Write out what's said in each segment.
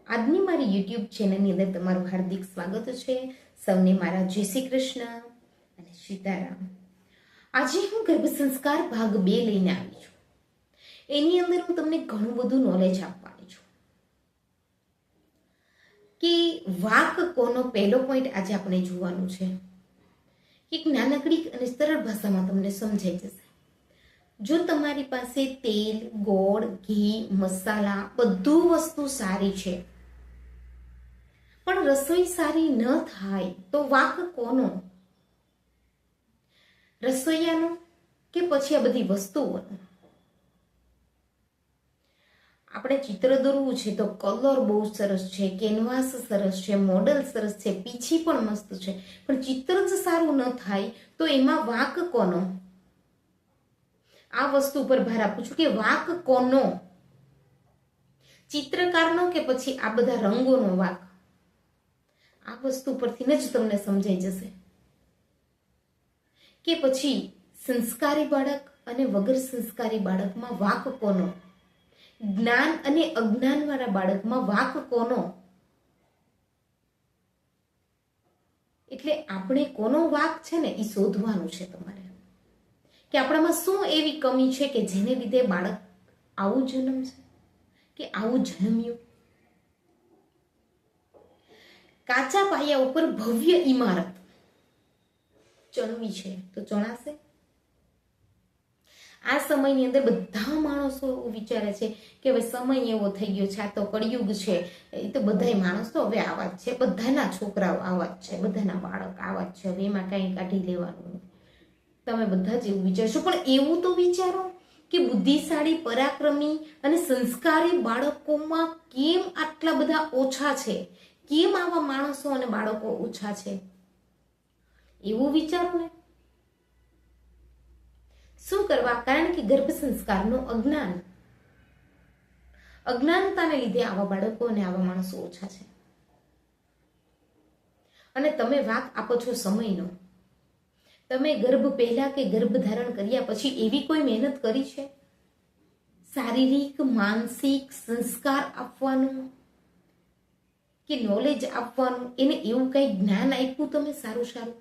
આજની મારી યુટ્યુબ ચેનલની અંદર તમારું હાર્દિક સ્વાગત છે. સૌને મારા જય શ્રી કૃષ્ણ અને સીતારામ. આજે હું ગર્ભ સંસ્કાર ભાગ 2 લઈને આવી છું. એની અંદર હું તમને ઘણું બધું નોલેજ આપવાની છું કે વાક કોનો પહેલો પોઈન્ટ આજે આપણે જોવાનું છે. એક નાનકડી અને સરળ ભાષામાં તમને સમજાઈ જશે. જો તમારી પાસે તેલ, ગોળ, ઘી, મસાલા બધું વસ્તુ સારી છે પણ રસોઈ સારી ન થાય તો વાંક કોનો? રસોઈયાનો કે પછી આ બધી વસ્તુઓનો? આપણે ચિત્ર દોરવું છે તો કલર બહુ સરસ છે, કેનવાસ સરસ છે, મોડલ સરસ છે, પીછી પણ મસ્ત છે, પણ ચિત્ર જ સારું ન થાય તો એમાં વાંક કોનો? આ વસ્તુ પર ભાર આપું છું કે વાંક કોનો? ચિત્રકારનો કે પછી આ બધા રંગોનો વાંક? આ વસ્તુ પરથી જ તમને સમજાઈ જશે કે પછી સંસ્કારી બાળક અને વગર સંસ્કારી બાળકમાં વાંક કોનો? જ્ઞાન અને અજ્ઞાન વાળા બાળકમાં વાંક કોનો? એટલે આપણે કોનો વાંક છે ને એ શોધવાનું છે તમારે, કે આપણામાં શું એવી કમી છે કે જેને લીધે બાળક આવું જન્મશે કે આવું જન્મ્યું. કાચા પાયા ઉપર ભવ્ય ઇમારત ચણવી છે તો ચણાશે? આ સમયની અંદર બધા માણસો વિચારે છે કે હવે સમય એવો થઈ ગયો છે, આ તો કળિયુગ છે, એ તો બધાય માણસો હવે આવા જ છે, બધાના છોકરાઓ આવા જ છે, બધાના બાળક આવા જ છે, હવે એમાં કંઈ કાઢી લેવાનું. તમે બધા જ એવું વિચારશો, પણ એવું તો વિચારો કે બુદ્ધિશાળી, પરાક્રમી અને સંસ્કારી બાળકોમાં કેમ આટલા બધા ઓછા છે? કેમ આવા માણસો અને બાળકો ઓછા છે? એવું વિચારો ને. શું કરવા? કારણ કે ગર્ભ સંસ્કારનું અજ્ઞાનતાને લીધે આવા બાળકો અને આવા માણસો ઓછા છે. અને તમે વાંક આપો છો સમયનો. તમે ગર્ભ પહેલા કે ગર્ભ ધારણ કર્યા પછી એવી કોઈ મહેનત કરી છે? શારીરિક, માનસિક સંસ્કાર આપવાનું કે નોલેજ આપવાનું, એને એવું કઈ જ્ઞાન આપ્યું તમે સારું?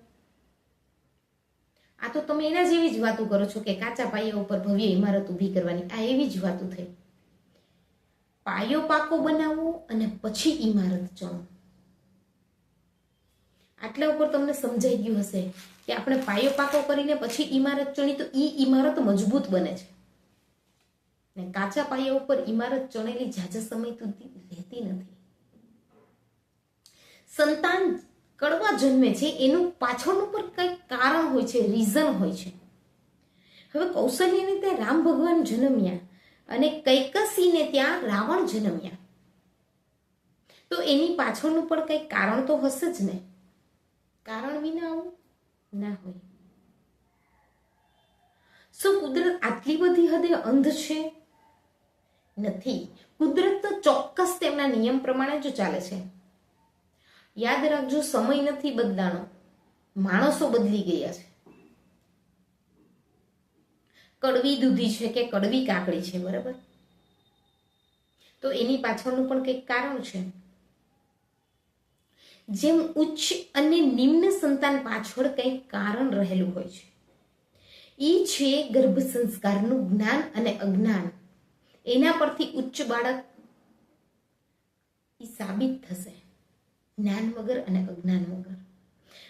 આ તો તમે એના જેવી જ વાતો કરો છો કે કાચા પાયા ઉપર ભવ્ય ઇમારત ઊભી કરવાની. આ એવી જ વાતો થઈ. પાયો પાકો બનાવો અને પછી ઇમારત ચણો. આટલા ઉપર તમને સમજાઈ ગયું હશે કે આપણે પાયો પાકો કરીને પછી ઇમારત ચણી તો ઈ ઇમારત મજબૂત બને છે. ને કાચા પાયા ઉપર ઇમારત ચણેલી ઝાઝા સમય સુધી રહેતી નથી. સંતાન કડવા જન્મે છે એનું પાછળનું પર કંઈક કારણ હોય છે, રીઝન હોય છે. હવે કૌશલ્યને ત્યાં રામ ભગવાન જન્મ્યા અને કૈકસીને ત્યાં રાવણ જન્મ્યા, તો એની પાછળનું પણ કંઈક કારણ તો હશે જ ને. કારણ વિના આવું ના હોય. શું કુદરત આટલી બધી હદે અંધ છે? નથી. કુદરત તો ચોક્કસ તેમના નિયમ પ્રમાણે જ ચાલે છે. યાદ રાખજો, સમય નથી બદલાનો, માણસો બદલી ગયા છે. કડવી દૂધી છે કે કડવી કાકડી છે, બરાબર? તો એની પાછળનું પણ કંઈક કારણ છે. જેમ ઉચ્ચ અને નિમ્ન સંતાન પાછળ કંઈક કારણ રહેલું હોય છે. ઈ છે ગર્ભ સંસ્કારનું જ્ઞાન અને અજ્ઞાન. એના પરથી ઉચ્ચ બાળક ઈ સાબિત થશે, જ્ઞાન વગર અને અજ્ઞાન વગર.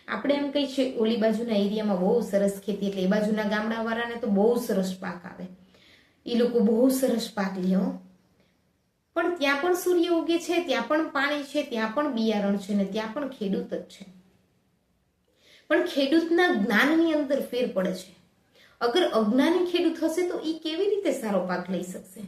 આપણે એમ કહીએ છીએ ઓલી બાજુના એરિયામાં બહુ સરસ ખેતી, એટલે એ બાજુના ગામડાવાળાને તો બહુ સરસ પાક આવે, એ લોકો બહુ સરસ પાક લે. પણ ત્યાં પણ સૂર્ય ઉગે છે, ત્યાં પણ પાણી છે, ત્યાં પણ બિયારણ છે, ને ત્યાં પણ ખેડૂત જ છે. પણ ખેડૂતના જ્ઞાનની અંદર ફેર પડે છે. અગર અજ્ઞાની ખેડૂત હશે તો એ કેવી રીતે સારો પાક લઈ શકશે?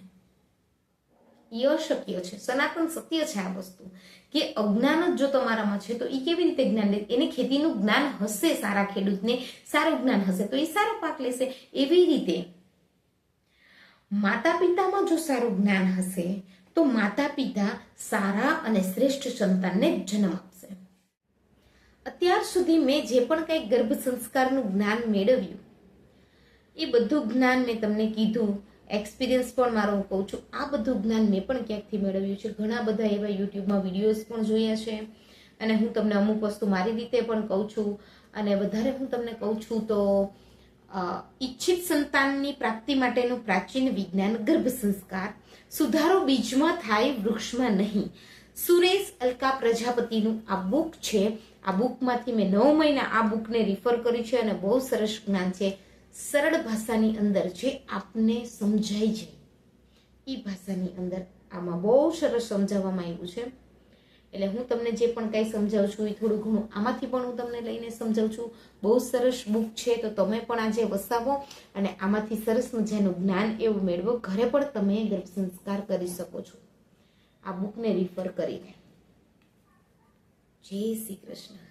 એ અશક્ય છે. સનાતન સત્ય છે આ વસ્તુ, કે અજ્ઞાન જ જો તમારામાં છે તો એ કેવી રીતે જ્ઞાન લે? એને ખેતીનું જ્ઞાન હશે, સારા ખેડૂતને સારું જ્ઞાન હશે તો એ સારો પાક લેશે. એવી રીતે માતા પિતામાં જો સારું જ્ઞાન હશે તો માતા પિતા સારા અને શ્રેષ્ઠ સંતાનને જન્મ આપશે. અત્યાર સુધી મેં જે પણ કંઈ ગર્ભ સંસ્કારનું જ્ઞાન મેળવ્યું એ બધું જ્ઞાન મેં તમને કીધું એક્સપિરિયન્સ પણ મારો હું કહું છું. આ બધું જ્ઞાન મેં પણ ક્યાંકથી મેળવ્યું છે. ઘણા બધા એવા યુટ્યુબમાં વિડીયોઝ પણ જોયા છે અને હું તમને અમુક વસ્તુ મારી રીતે પણ કહું છું. અને વધારે હું તમને કહું છું તો ઈચ્છિત સંતાનની પ્રાપ્તિ માટેનું પ્રાચીન વિજ્ઞાન ગર્ભ સંસ્કાર, સુધારો બીજમાં થાય વૃક્ષમાં નહીં. સુરેશ અલકા પ્રજાપતિનું આ બુક છે. આ બુકમાંથી મેં 9 મહિના આ બુકને રિફર કરી છે અને બહુ સરસ જ્ઞાન છે. સરળ ભાષાની અંદર જે આપને સમજાઈ જાય એ ભાષાની અંદર આમાં બહુ સરસ સમજાવવામાં આવ્યું છે. એટલે હું તમને જે પણ કંઈ સમજાવું છું એ થોડું ઘણું આમાંથી પણ હું તમને લઈને સમજાવું છું. બહુ સરસ બુક છે, તો તમે પણ આજે વસાવો અને આમાંથી સરસ મજાનું જ્ઞાન એવું મેળવો. ઘરે પણ તમે ગર્ભ સંસ્કાર કરી શકો છો આ બુકને રિફર કરીને. જય શ્રી કૃષ્ણ.